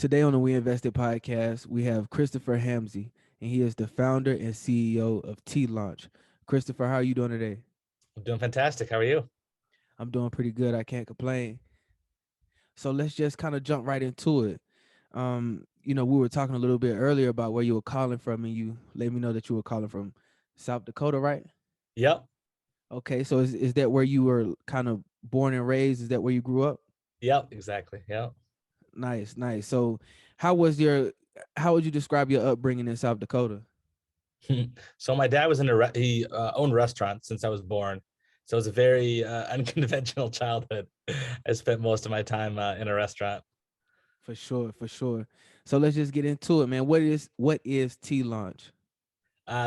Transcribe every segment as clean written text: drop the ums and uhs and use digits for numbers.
Today on the WEInvested podcast, we have Christopher Hamze, and he is the founder and CEO of TeeLaunch. Christopher, how are you doing today? I'm doing fantastic. How are you? I'm doing pretty good. I can't complain. So let's just kind of jump right into it. We were talking a little bit earlier about where you were calling from, and you let me know that you were calling from South Dakota, right? Yep. Okay, so is that where you were kind of born and raised? Is that where you grew up? Yep. Exactly. Yep. Nice, nice. So how was your how would you describe your upbringing in South Dakota? So my dad was he owned restaurants since I was born. So it was a very unconventional childhood. I spent most of my time in a restaurant. For sure, for sure. So let's just get into it, man. What is T Launch?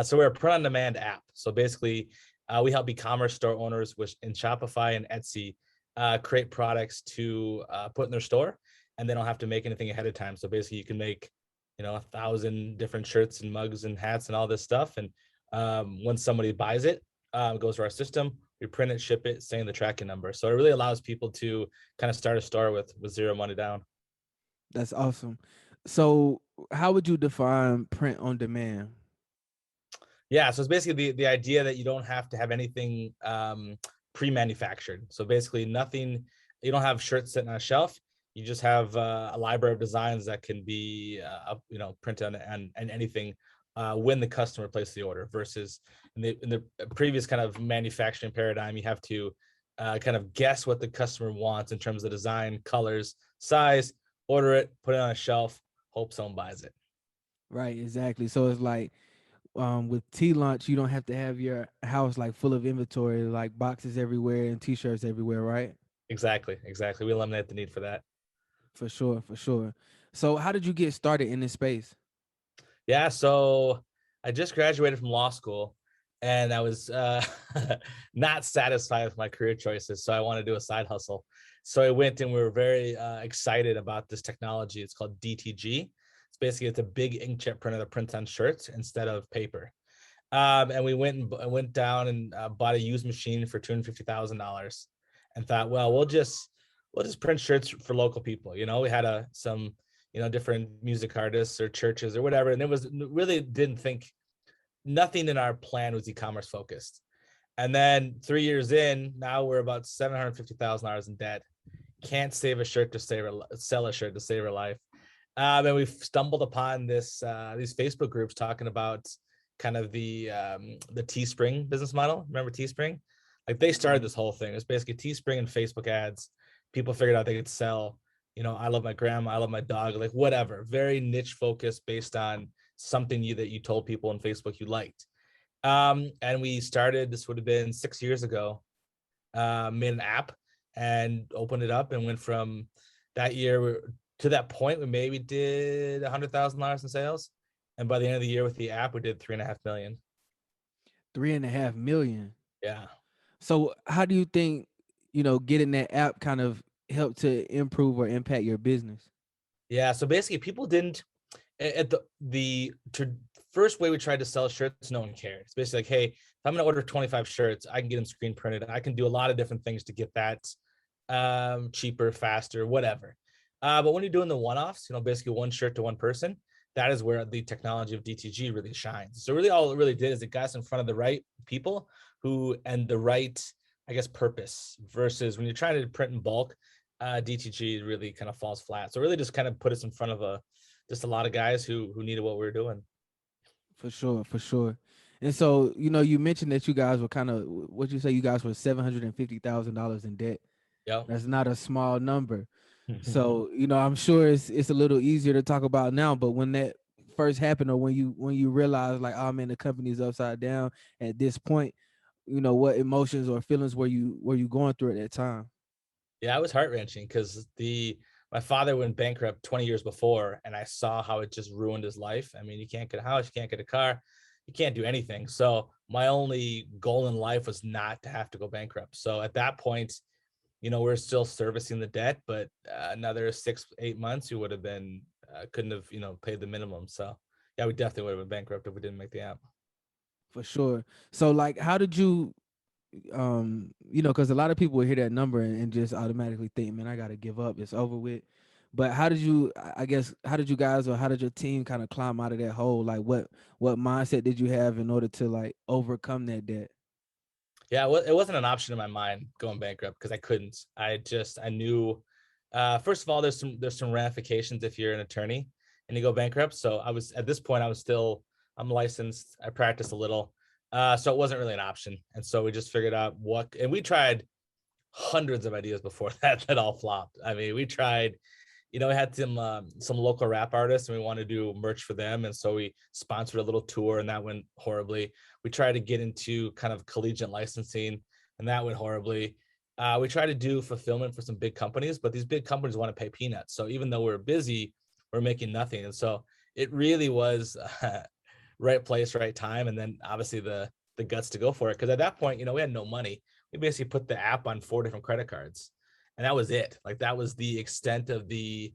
So we're a print-on-demand app. So basically, we help e-commerce store owners, which in Shopify and Etsy, create products to put in their store, and they don't have to make anything ahead of time. So basically, you can make, 1,000 different shirts and mugs and hats and all this stuff. And when somebody buys it, it goes to our system. We print it, ship it, saying the tracking number. So it really allows people to kind of start a store with zero money down. That's awesome. So how would you define print on demand? Yeah, so it's basically the idea that you don't have to have anything pre-manufactured. So basically nothing, you don't have shirts sitting on a shelf. You just have a library of designs that can be printed on and anything when the customer places the order, versus in the previous kind of manufacturing paradigm, you have to kind of guess what the customer wants in terms of design, colors, size, order it, put it on a shelf, hope someone buys it. Right, exactly. So it's like with T Launch, you don't have to have your house like full of inventory, like boxes everywhere and t-shirts everywhere, right? Exactly. We eliminate the need for that. For sure, for sure. So how did you get started in this space? Yeah, so I just graduated from law school and I was not satisfied with my career choices. So I want to do a side hustle. So I went and we were very excited about this technology. It's called DTG. It's a big inkjet printer that prints on shirts instead of paper. And we went down and bought a used machine for $250,000 and thought, well, we'll just print shirts for local people. We had some different music artists or churches or whatever. And it was really didn't think nothing in our plan was e-commerce focused. And then 3 years in, now we're about $750,000 in debt. Can't save a shirt to sell a shirt to save our life. And we've stumbled upon these Facebook groups talking about kind of the Teespring business model. Remember Teespring? Like they started this whole thing. It's basically Teespring and Facebook ads. People figured out they could sell, I love my grandma, I love my dog, like whatever. Very niche focus based on something that you told people on Facebook you liked. And we started, this would have been 6 years ago, made an app and opened it up and went from that year to that point. We maybe did $100,000 in sales. And by the end of the year with the app, we did 3.5 million. 3.5 million. Yeah. So how do you think, getting that app kind of helped to improve or impact your business? Yeah. So basically people didn't at the first way we tried to sell shirts, no one cared. It's basically like, hey, if I'm going to order 25 shirts, I can get them screen printed. I can do a lot of different things to get that cheaper, faster, whatever. But when you're doing the one-offs, basically one shirt to one person, that is where the technology of DTG really shines. So really all it really did is it got us in front of the right people and the right, I guess, purpose, versus when you're trying to print in bulk, DTG really kind of falls flat. So really just kind of put us in front of just a lot of guys who needed what we were doing. For sure, for sure. And so, you mentioned that you guys were kind of what you say you guys were $750,000 in debt. Yeah. That's not a small number. So, I'm sure it's a little easier to talk about now, but when that first happened or when you realize like, oh man, the company's upside down at this point, what emotions or feelings were you going through at that time? Yeah, it was heart wrenching because my father went bankrupt 20 years before, and I saw how it just ruined his life. I mean, you can't get a house, you can't get a car, you can't do anything. So my only goal in life was not to have to go bankrupt. So at that point, we're still servicing the debt, but another 6-8 months, we would have been couldn't have paid the minimum. So yeah, we definitely would have been bankrupt if we didn't make the app. For sure. So like how did you because a lot of people will hear that number and just automatically think, man, I gotta give up. It's over with. But how did you, I guess, how did you guys or how did your team kind of climb out of that hole? Like what mindset did you have in order to like overcome that debt? Yeah, well, it wasn't an option in my mind going bankrupt because I couldn't. I knew. First of all, there's some ramifications if you're an attorney and you go bankrupt. So I was at this point, I'm licensed. I practiced a little, so it wasn't really an option. And so we just figured out what, and we tried hundreds of ideas before that all flopped. I mean, we tried, we had some local rap artists and we wanted to do merch for them, and so we sponsored a little tour and that went horribly. We tried to get into kind of collegiate licensing and that went horribly. We tried to do fulfillment for some big companies, but these big companies want to pay peanuts. So even though we're busy, we're making nothing. And so it really was right place, right time, and then obviously the guts to go for it. Because at that point, we had no money. We basically put the app on 4 different credit cards, and that was it. Like that was the extent of the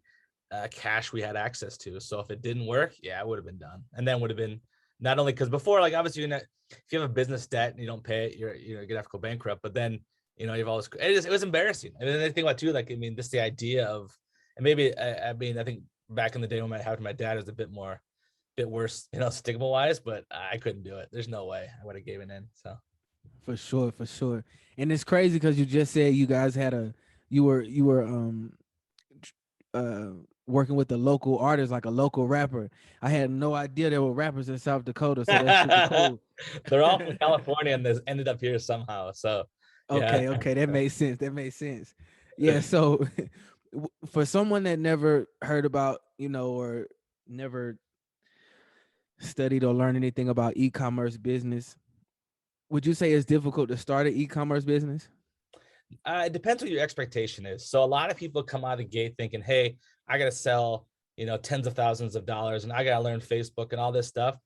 cash we had access to. So if it didn't work, yeah, it would have been done, and then would have been not only because before, like obviously, if you have a business debt and you don't pay it, you're gonna have to go bankrupt. But then you've always it was embarrassing. I mean, the thing about too, like I mean, just the idea of, and maybe I mean, I think back in the day when I had my dad, it was a bit worse, stigma wise, but I couldn't do it. There's no way I would have given in. So For sure, for sure. And it's crazy because you just said you guys had you were uh working with a local artist, like a local rapper. I had no idea there were rappers in South Dakota, so that's super cool. they're all from California and they ended up here somehow. So yeah. Okay, that makes sense. That makes sense. Yeah, so for someone that never heard about, or never studied or learned anything about e-commerce business, would you say it's difficult to start an e-commerce business? It depends what your expectation is. So a lot of people come out of the gate thinking, hey, I got to sell, tens of thousands of dollars and I got to learn Facebook and all this stuff.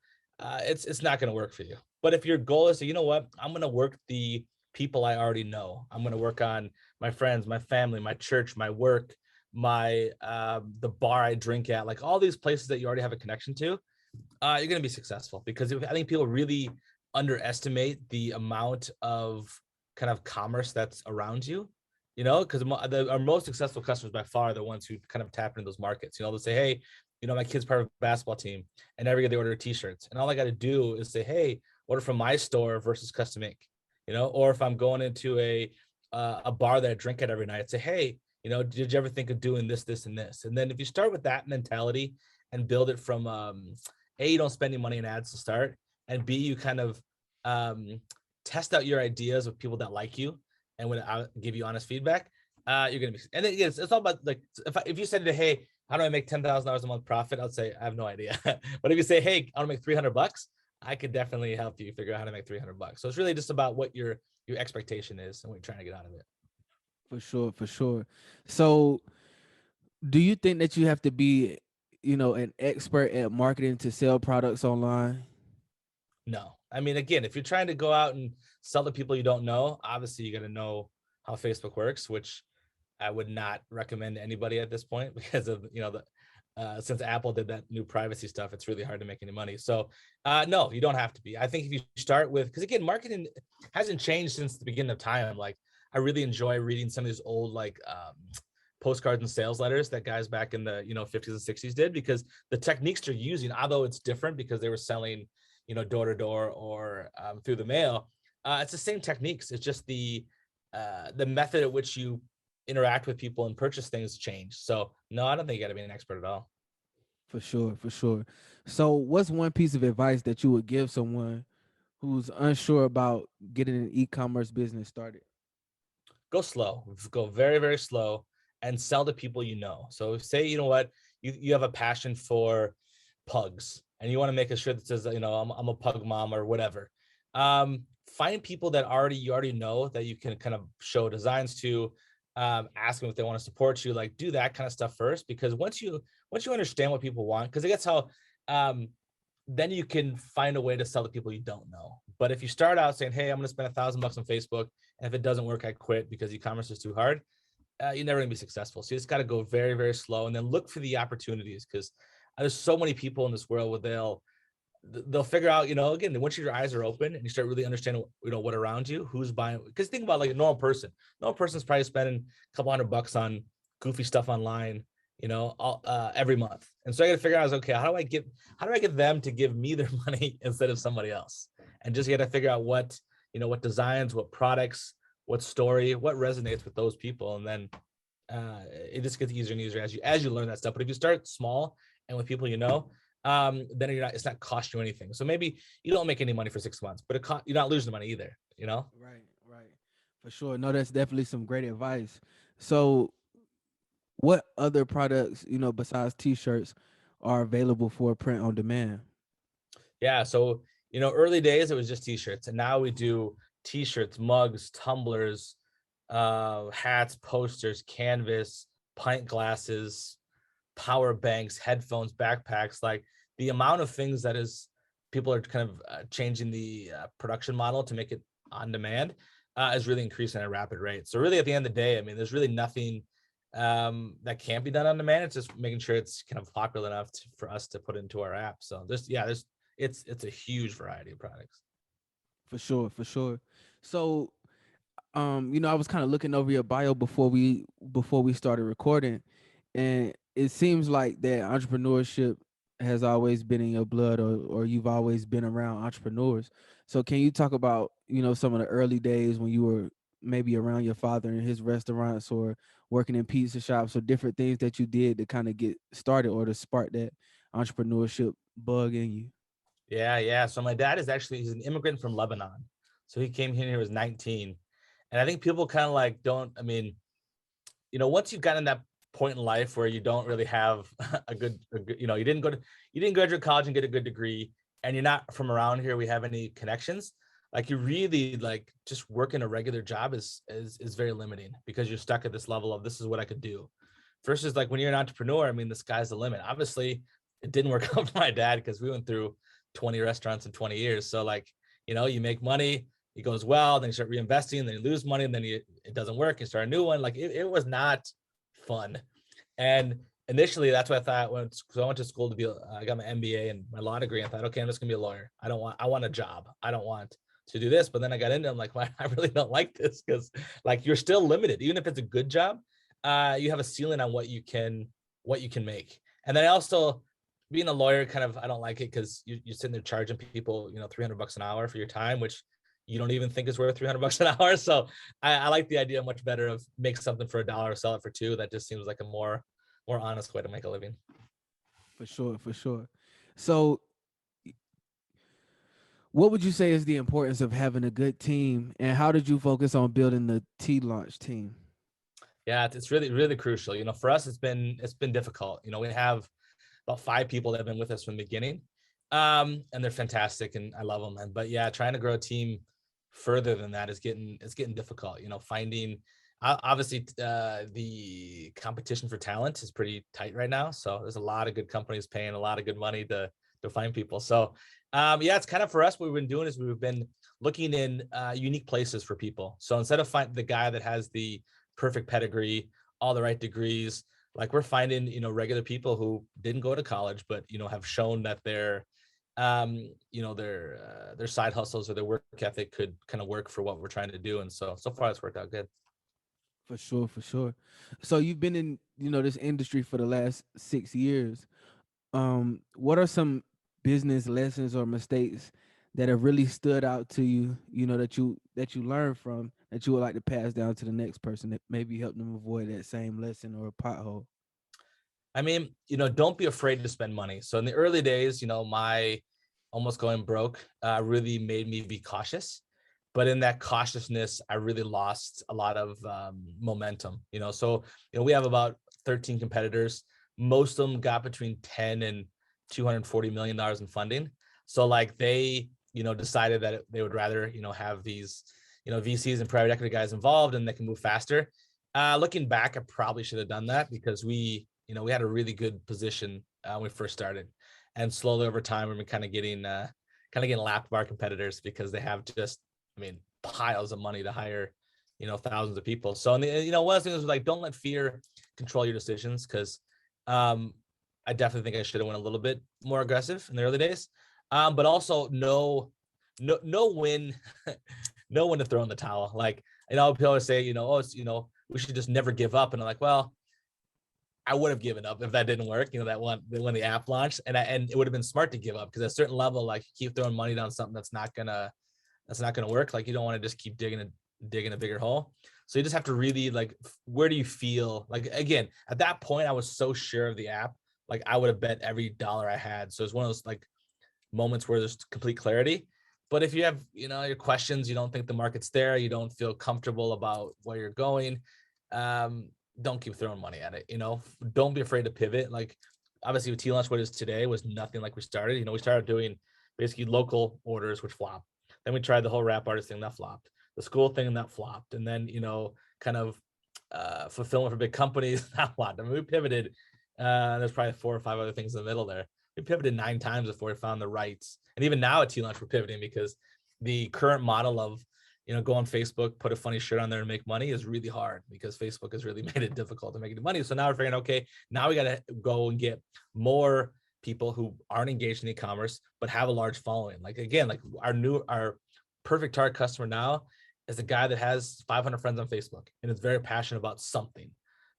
It's not going to work for you. But if your goal is to, you know what, I'm going to work the people I already know. I'm going to work on my friends, my family, my church, my work, my the bar I drink at, like all these places that you already have a connection to. You're going to be successful, because I think people really underestimate the amount of kind of commerce that's around you, because our most successful customers by far are the ones who kind of tap into those markets. They'll say, hey, my kid's part of a basketball team, and every year they order t-shirts, and all I got to do is say, hey, order from my store versus Custom Ink, or if I'm going into a bar that I drink at every night, say, hey, did you ever think of doing this, this, and this? And then if you start with that mentality and build it from A, you don't spend any money in ads to start, and B, you kind of test out your ideas with people that like you, and when I give you honest feedback, you're gonna be. And then it's all about, like, if you said to, hey, how do I make $10,000 a month profit? I'd say I have no idea. But if you say, hey, I want to make $300, I could definitely help you figure out how to make $300. So it's really just about what your expectation is and what you're trying to get out of it. For sure, for sure. So, do you think that you have to be, an expert at marketing to sell products online? No, I mean, again, if you're trying to go out and sell to people you don't know, obviously you got to know how Facebook works, which I would not recommend to anybody at this point, because of since Apple did that new privacy stuff, it's really hard to make any money. So no, you don't have to be. I think if you start with, because again, marketing hasn't changed since the beginning of time. Like, I really enjoy reading some of these old postcards and sales letters that guys back in the 50s and 60s did, because the techniques they're using, although it's different because they were selling door to door or through the mail, it's the same techniques. It's just the method at which you interact with people and purchase things change. So no, I don't think you got to be an expert at all. For sure, for sure. So, what's one piece of advice that you would give someone who's unsure about getting an e-commerce business started? Go slow, go very, very slow, and sell to people you know. So say, what, you have a passion for pugs and you want to make a shirt that says, I'm a pug mom or whatever. Find people that you already know that you can kind of show designs to, ask them if they want to support you, like do that kind of stuff first, because once you understand what people want, because that's how then you can find a way to sell to people you don't know. But if you start out saying, hey, I'm going to spend $1,000 on Facebook, and if it doesn't work, I quit because e-commerce is too hard, you're never going to be successful. So you just got to go very, very slow, and then look for the opportunities, because there's so many people in this world where they'll figure out, again, once your eyes are open and you start really understanding, what around you, who's buying. Because think about like a normal person's probably spending a couple $100 on goofy stuff online, every month. And so I got to figure out, okay, how do I get them to give me their money instead of somebody else? And just got to figure out what designs, what products, what story, what resonates with those people. And then it just gets easier and easier as you learn that stuff. But if you start small and with people then it's not costing you anything. So maybe you don't make any money for 6 months, but you're not losing money either. Right, right. For sure. No, that's definitely some great advice. So what other products, besides t-shirts are available for print on demand? Yeah. So, early days, it was just t-shirts. And now we do t-shirts, mugs, tumblers, hats, posters, canvas, pint glasses, power banks, headphones, backpacks. Like the amount of things that is people are kind of changing the production model to make it on demand is really increasing at a rapid rate. So really at the end of the day, I mean, there's really nothing that can't be done on demand. It's just making sure it's kind of popular enough for us to put into our app. So it's a huge variety of products. For sure, for sure. So I was kind of looking over your bio before we started recording, and it seems like that entrepreneurship has always been in your blood, or you've always been around entrepreneurs. So can you talk about, some of the early days when you were maybe around your father in his restaurants or working in pizza shops, or different things that you did to kind of get started or to spark that entrepreneurship bug in you? Yeah. So my dad he's an immigrant from Lebanon. So he came here when he was 19. And I think people kind of like I mean, once you've gotten that point in life where you don't really have you didn't graduate college and get a good degree, and you're not from around here, we have any connections, like you really like just working a regular job is very limiting, because you're stuck at this level of this is what I could do, versus like when you're an entrepreneur, I mean, the sky's the limit. Obviously it didn't work out for my dad because we went through 20 restaurants in 20 years. So like, you make money, it goes well, then you start reinvesting, then you lose money, and then it doesn't work, you start a new one. Like it was not fun. And initially that's what I thought, because I went to school to be I got my MBA and my law degree. I thought, okay, I'm just gonna be a lawyer. I want a job. I don't want to do this. But then I got into it, I'm like, well, I really don't like this, because like you're still limited. Even if it's a good job, you have a ceiling on what you can make. And then I also, being a lawyer, kind of, I don't like it, because you're sitting there charging people, $300 an hour for your time, which you don't even think is worth $300 an hour. So I like the idea much better of make something for $1, sell it for $2. That just seems like a more honest way to make a living. For sure, for sure. So what would you say is the importance of having a good team, and how did you focus on building the TeeLaunch team? Yeah, it's really, really crucial. For us, it's been difficult. We have about 5 people that have been with us from the beginning, and they're fantastic, and I love them. But yeah, trying to grow a team further than that is getting difficult. Finding obviously the competition for talent is pretty tight right now. So there's a lot of good companies paying a lot of good money to find people. So yeah, it's kind of, for us, what we've been doing is we've been looking in unique places for people. So instead of finding the guy that has the perfect pedigree, all the right degrees, like we're finding, regular people who didn't go to college, but, have shown that their side hustles or their work ethic could kind of work for what we're trying to do. And so far it's worked out good. For sure, for sure. So you've been in, this industry for the last 6 years. What are some business lessons or mistakes that have really stood out to you, that you learned from, that you would like to pass down to the next person, that maybe help them avoid that same lesson or pothole? I mean, don't be afraid to spend money. So in the early days, my almost going broke really made me be cautious. But in that cautiousness, I really lost a lot of momentum. So we have about 13 competitors. Most of them got between 10 and $240 million in funding. So like they, decided that they would rather, have these, VCs and private equity guys involved, and they can move faster. Looking back, I probably should have done that, because we had a really good position when we first started, and slowly over time we've been kind of getting lapped by our competitors, because they have just, I mean, piles of money to hire, thousands of people. So, one of the things was like, don't let fear control your decisions, because I definitely think I should have went a little bit more aggressive in the early days, but also know when know when to throw in the towel. Like, people always say, oh, it's, we should just never give up, and I'm like, well, I would have given up if that didn't work. You know, that one when the app launched, and it would have been smart to give up, because at a certain level, like, you keep throwing money down something that's not gonna work. Like, you don't want to just keep digging a bigger hole. So you just have to really, like, where do you feel like, again, at that point, I was so sure of the app, like I would have bet every dollar I had. So it's one of those like moments where there's complete clarity. But if you have, your questions, you don't think the market's there, you don't feel comfortable about where you're going, don't keep throwing money at it. Don't be afraid to pivot. Like, obviously with TeeLaunch, what is today was nothing like we started. We started doing basically local orders, which flopped. Then we tried the whole rap artist thing, that flopped. The school thing, that flopped. And then, kind of fulfillment for big companies, that flopped. I mean, we pivoted. There's probably 4 or 5 other things in the middle there. We pivoted 9 times before we found the rights. And even now at TeeLaunch, we're pivoting, because the current model of, go on Facebook, put a funny shirt on there and make money is really hard, because Facebook has really made it difficult to make any money. So now we're figuring, okay, now we got to go and get more people who aren't engaged in e-commerce, but have a large following. Like, again, like our perfect target customer now is a guy that has 500 friends on Facebook and is very passionate about something.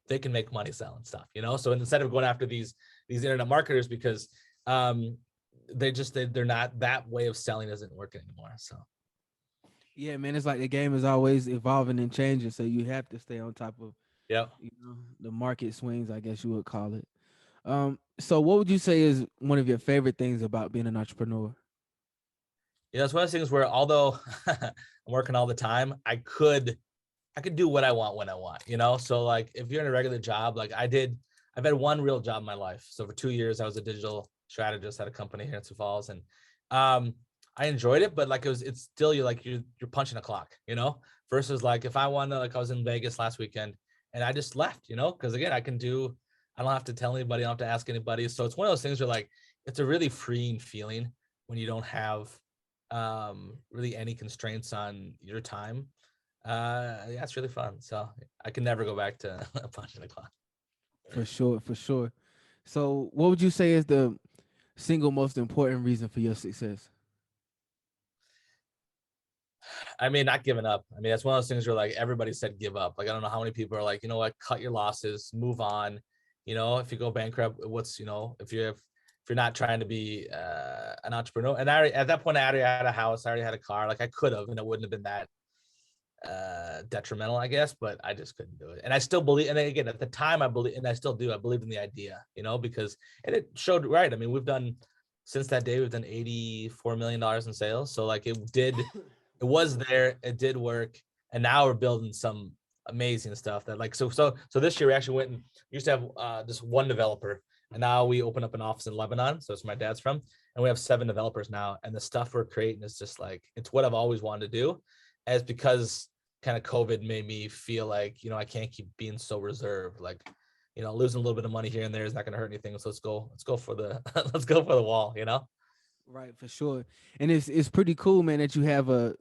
They can make money selling stuff, So instead of going after these internet marketers, because they're not, that way of selling isn't working anymore. So Yeah, man, it's like the game is always evolving and changing, so you have to stay on top of yeah. the market swings, I guess you would call it. So what would you say is one of your favorite things about being an entrepreneur? It's one of those things where, although I'm working all the time, I could do what I want when I want, So like, if you're in a regular job, like I've had one real job in my life. So for 2 years, I was a digital strategist at a company here in Sioux Falls, and I enjoyed it, but like it's still, you're punching a clock, versus like if I want to, like I was in Vegas last weekend and I just left, because again, I don't have to tell anybody, I don't have to ask anybody. So it's one of those things where, like, it's a really freeing feeling when you don't have really any constraints on your time. Yeah, it's really fun. So I can never go back to punching a clock. For sure, for sure. So what would you say is the single most important reason for your success? I mean, not giving up. I mean, that's one of those things where, like, everybody said give up. Like, I don't know how many people are like, you know what, cut your losses, move on. If you go bankrupt, if you're not trying to be an entrepreneur. And at that point, I already had a house, I already had a car. Like, I could have, and it wouldn't have been that detrimental, I guess, but I just couldn't do it. And I still believe, and again, at the time, I believe, and I still do, I believe in the idea, because, and it showed right. I mean, since that day, we've done $84 million in sales. So like, it was there, it did work. And now we're building some amazing stuff that, like, so this year we actually went and used to have just one developer, and now we open up an office in Lebanon. So it's where my dad's from. And we have 7 developers now. And the stuff we're creating is just like, it's what I've always wanted to do. As because kind of COVID made me feel like, I can't keep being so reserved. Like, losing a little bit of money here and there is not going to hurt anything. So let's go for the, let's go for the wall, Right, for sure. And it's pretty cool, man, that you have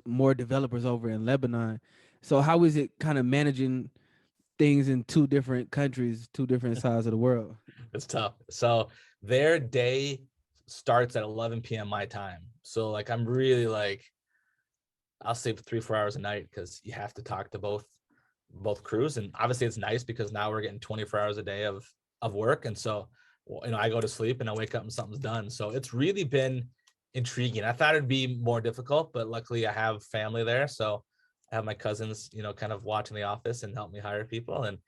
more developers over in Lebanon. So how is it kind of managing things in 2 different countries, 2 different sides of the world? It's tough. So their day starts at 11 p.m. my time. So like, I'm really like, I'll sleep 3-4 hours a night, because you have to talk to both crews. And obviously it's nice because now we're getting 24 hours a day of work. And so, I go to sleep and I wake up and something's done. So it's really been intriguing. I thought it'd be more difficult, but luckily I have family there. So I have my cousins, kind of watching the office and help me hire people. And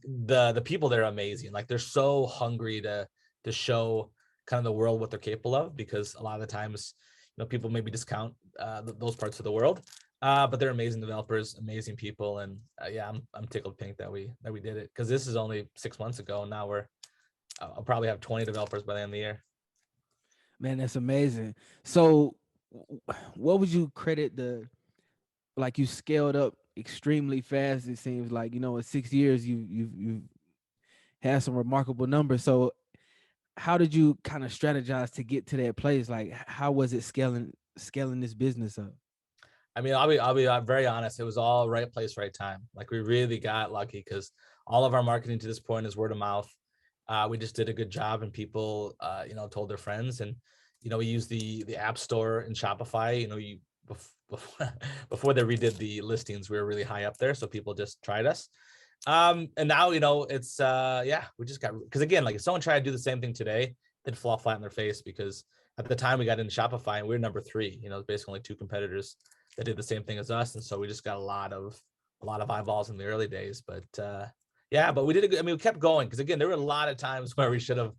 the people there are amazing. Like, they're so hungry to show kind of the world what they're capable of, because a lot of the times, people maybe discount those parts of the world, but they're amazing developers, amazing people. And yeah, I'm tickled pink that we did it, because this is only 6 months ago, and now I'll probably have 20 developers by the end of the year. Man, that's amazing. So what would you credit like, you scaled up extremely fast, it seems like, in 6 years you've had some remarkable numbers. So how did you kind of strategize to get to that place? Like, how was it scaling this business up? I mean, I'll be very honest. It was all right place, right time. Like, we really got lucky, because all of our marketing to this point is word of mouth. We just did a good job, and people, told their friends. And, we used the app store in Shopify. Before they redid the listings, we were really high up there. So people just tried us. And now, it's yeah, we just got, because again, like if someone tried to do the same thing today, they'd fall flat in their face, because at the time we got into Shopify and we were number 3, basically only 2 competitors that did the same thing as us. And so we just got a lot of eyeballs in the early days. But yeah, but we did we kept going, because again, there were a lot of times where we should have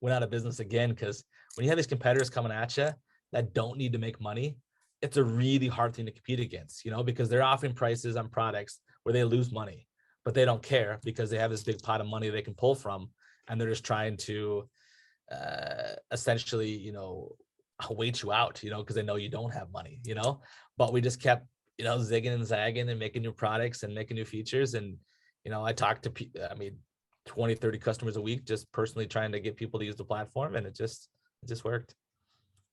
went out of business again, because when you have these competitors coming at you that don't need to make money, it's a really hard thing to compete against, because they're offering prices on products where they lose money, but they don't care because they have this big pot of money they can pull from, and they're just trying to essentially, wait you out, because they know you don't have money, but we just kept, zigging and zagging and making new products and making new features. And, I talked to 20, 30 customers a week, just personally trying to get people to use the platform. And it just worked.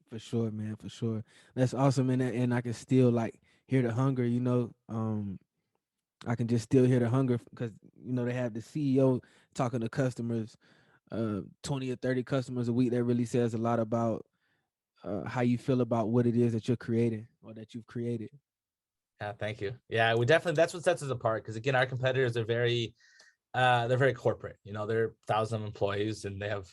For sure, man, for sure. That's awesome, and I can still like hear the hunger. I can just still hear the hunger because they have the CEO talking to customers, 20 or 30 customers a week. That really says a lot about how you feel about what it is that you're creating or that you've created. Yeah, thank you. Yeah, we definitely, that's what sets us apart, because again, our competitors are they're very corporate. They're 1,000 employees and they have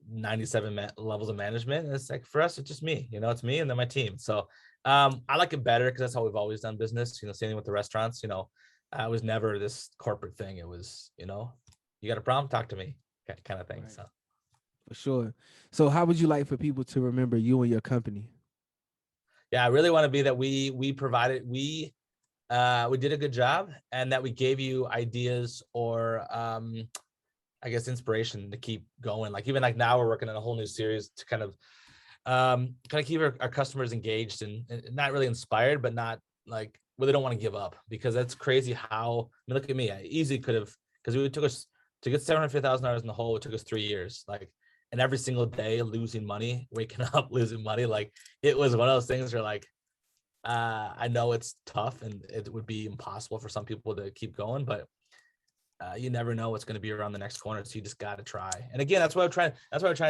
97 levels of management. And it's like, for us, it's just me. It's me and then my team. So I like it better because that's how we've always done business. Same thing with the restaurants. It was never this corporate thing. It was, you got a problem, talk to me, kind of thing. Right. So For sure. So how would you like for people to remember you and your company? yeah, I really want to be that we provided, we did a good job, and that we gave you ideas or I guess inspiration to keep going. Like even like now we're working on a whole new series to kind of keep our customers engaged and not really inspired, but not like where they don't want to give up, because that's crazy how, look at me. I easily could have, because it took us to get $750,000 in the hole. It took us 3 years, like, and every single day losing money, waking up, losing money. Like it was one of those things where like, I know it's tough and it would be impossible for some people to keep going, but you never know what's going to be around the next corner. So you just got to try. And again, that's what I'm trying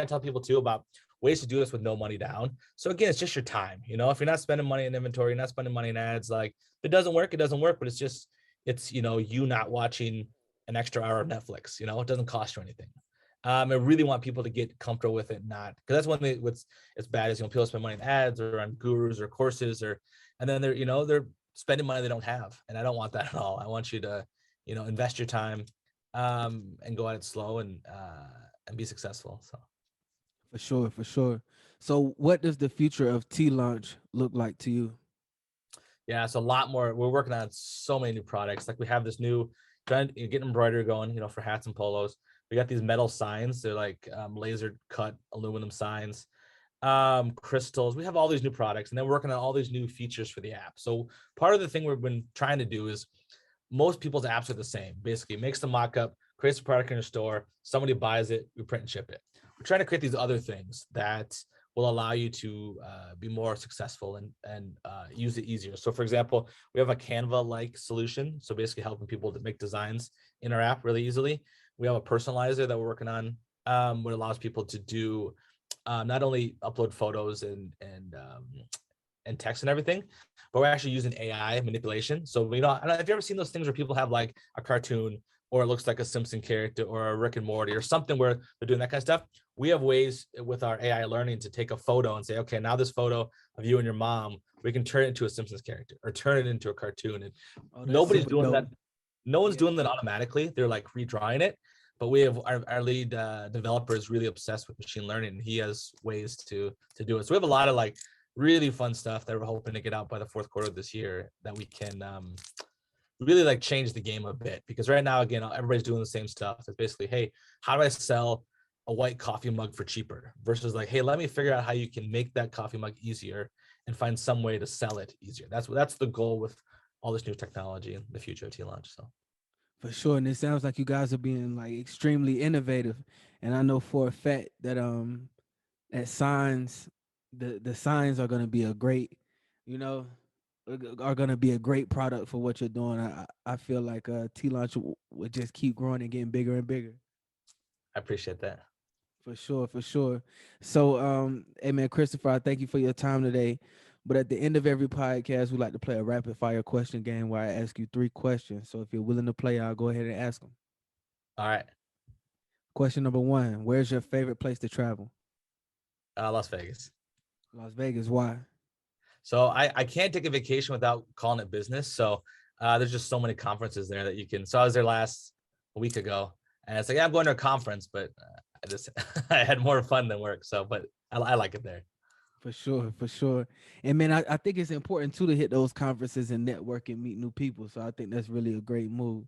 to tell people too, about ways to do this with no money down. So again, it's just your time. If you're not spending money in inventory, you're not spending money in ads, like if it doesn't work, it doesn't work. But it's you not watching an extra hour of Netflix. It doesn't cost you anything. I really want people to get comfortable with it, not because that's one thing. What's it's bad is people spend money in ads or on gurus or courses, and then they're spending money they don't have, and I don't want that at all. I want you to invest your time and go at it slow and be successful. So For sure, for sure. So what does the future of TeeLaunch look like to you? yeah, it's a lot more. We're working on so many new products. Like we have this new trying to get embroidery going, for hats and polos. We got these metal signs. They're like laser cut aluminum signs, crystals. We have all these new products, and then we're working on all these new features for the app. So part of the thing we've been trying to do is, most people's apps are the same. Basically, it makes the mock-up, creates a product in your store, somebody buys it, we print and ship it. We're trying to create these other things that will allow you to be more successful and use it easier. So for example, we have a Canva-like solution. So basically helping people to make designs in our app really easily. We have a personalizer that we're working on, what allows people to do not only upload photos and text and everything, but we're actually using AI manipulation. So, I don't know, have you ever seen those things where people have like a cartoon or it looks like a Simpson character or a Rick and Morty or something where they're doing that kind of stuff? We have ways with our AI learning to take a photo and say, okay, now this photo of you and your mom, we can turn it into a Simpsons character or turn it into a cartoon. And nobody's doing that. No one's doing that automatically. They're like redrawing it. But we have our lead developer is really obsessed with machine learning, and he has ways to do it. So we have a lot of like really fun stuff that we're hoping to get out by the fourth quarter of this year that we can really like change the game a bit. Because right now, again, everybody's doing the same stuff. It's basically, hey, how do I sell a white coffee mug for cheaper? Versus like, hey, let me figure out how you can make that coffee mug easier and find some way to sell it easier. That's the goal with all this new technology in the future of TeeLaunch. So For sure. And it sounds like you guys are being like extremely innovative. And I know for a fact that at signs, the signs are gonna be a great, you know, are gonna be a great product for what you're doing. I feel like TeeLaunch would just keep growing and getting bigger and bigger. I appreciate that. For sure, for sure. So hey man, Christopher, I thank you for your time today. But at the end of every podcast, we like to play a rapid fire question game where I ask you 3 questions. So if you're willing to play, I'll go ahead and ask them. All right. Question number one: where's your favorite place to travel? Las Vegas. Las Vegas. Why? So I can't take a vacation without calling it business. So there's just so many conferences there that you can. So I was there last week ago, and it's like, yeah, I'm going to a conference, but I just I had more fun than work. So, but I like it there. For sure, for sure. And man, I think it's important too to hit those conferences and network and meet new people. So I think that's really a great move.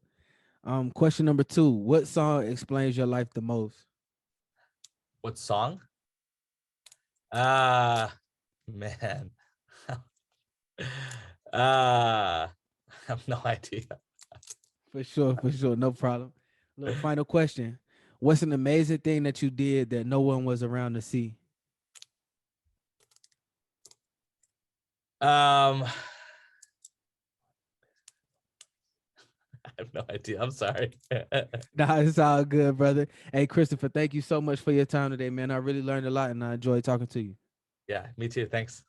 Question number two: what song explains your life the most? What song? Man. I have no idea. For sure, no problem. Look, final question: what's an amazing thing that you did that no one was around to see? I have no idea. I'm sorry. Nah, it's all good, brother. Hey, Christopher, thank you so much for your time today, man. I really learned a lot and I enjoyed talking to you. Yeah, me too. Thanks.